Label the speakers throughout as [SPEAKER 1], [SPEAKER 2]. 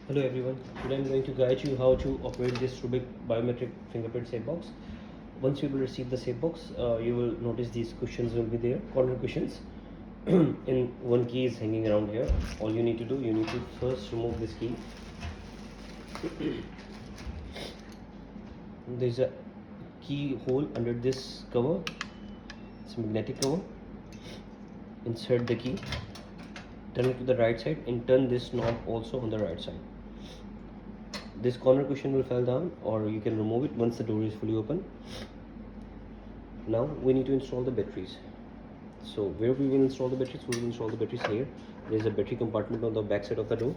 [SPEAKER 1] Hello everyone, today I'm going to guide you how to operate this Rubik Biometric Fingerprint Safe Box. Once you will receive the Safe Box, you will notice these cushions will be there, corner cushions, and one key is hanging around here. All you need to do, you need to first remove this key. There's a key hole under this cover, it's a magnetic cover. Insert the key, turn it to the right side and turn this knob also on the right side. This corner cushion will fall down, or you can remove it once the door is fully open. Now we need to install the batteries. So where we will install the batteries? We will install the batteries here. There is a battery compartment on the back side of the door.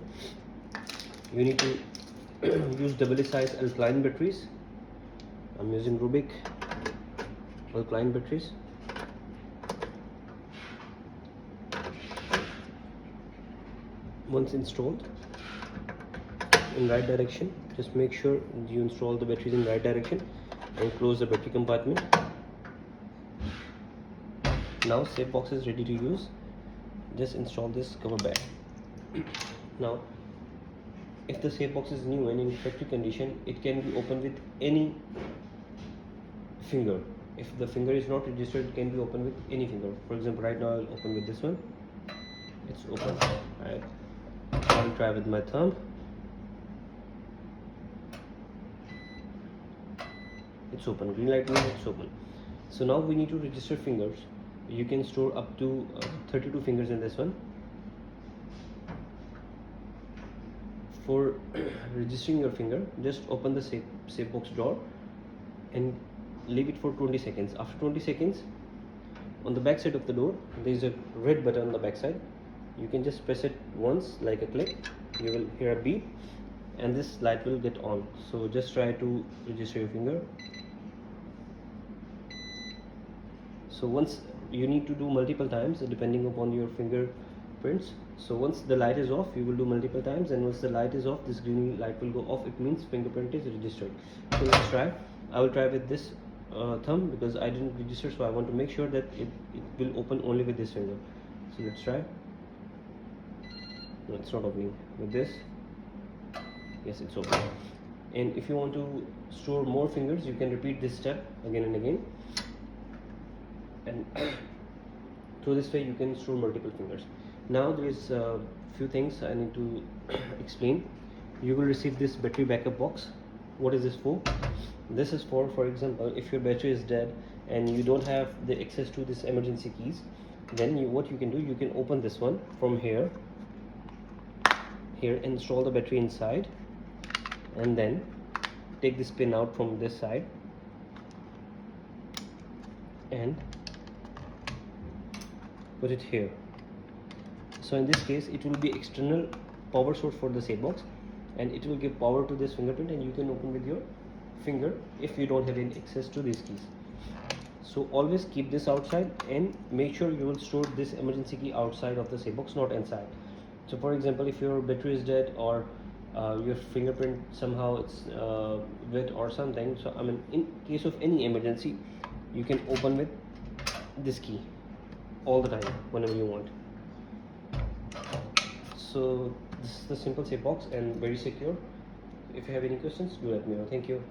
[SPEAKER 1] You need to use double size alkaline batteries. I'm using Rubik alkaline batteries. Once installed in right direction, just make sure you install the batteries in right direction and close the battery compartment. Now safe box is ready to use. Just install this cover back. Now if the safe box is new and in factory condition, it can be opened with any finger. If the finger is not registered, it can be opened with any finger. For example, right now I'll open with this one. It's open. I'll try with my thumb. It's open. Green light means it's open. So now we need to register fingers. You can store up to 32 fingers in this one. For registering your finger, just open the safe box door and leave it for 20 seconds. After 20 seconds, on the back side of the door, there is a red button on the back side. You can just press it once, like a click. You will hear a beep and this light will get on. So just try to register your finger. So once, you need to do multiple times depending upon your fingerprints. So once the light is off, you will do multiple times, and once the light is off, this green light will go off. It means fingerprint is registered. So let's try. I will try with this thumb because I didn't register, so I want to make sure that it will open only with this finger. So let's try. No, it's not opening. With this, yes, it's open. And if you want to store more fingers, you can repeat this step again and again, and through this way you can store multiple fingers. Now there is a few things I need to explain. You will receive this battery backup box. What is this for? This is for example, if your battery is dead and you don't have the access to this emergency keys, then what you can do, you can open this one from here, install the battery inside, and then take this pin out from this side and put it here. So in this case, it will be external power source for the safe box, and it will give power to this fingerprint, and you can open with your finger if you don't have any access to these keys. So always keep this outside and make sure you will store this emergency key outside of the safe box, not inside. So for example, if your battery is dead, or your fingerprint somehow it's wet or something, so I mean, in case of any emergency, you can open with this key all the time whenever you want. So this is the simple safe box and very secure. If you have any questions, do let me know. Thank you.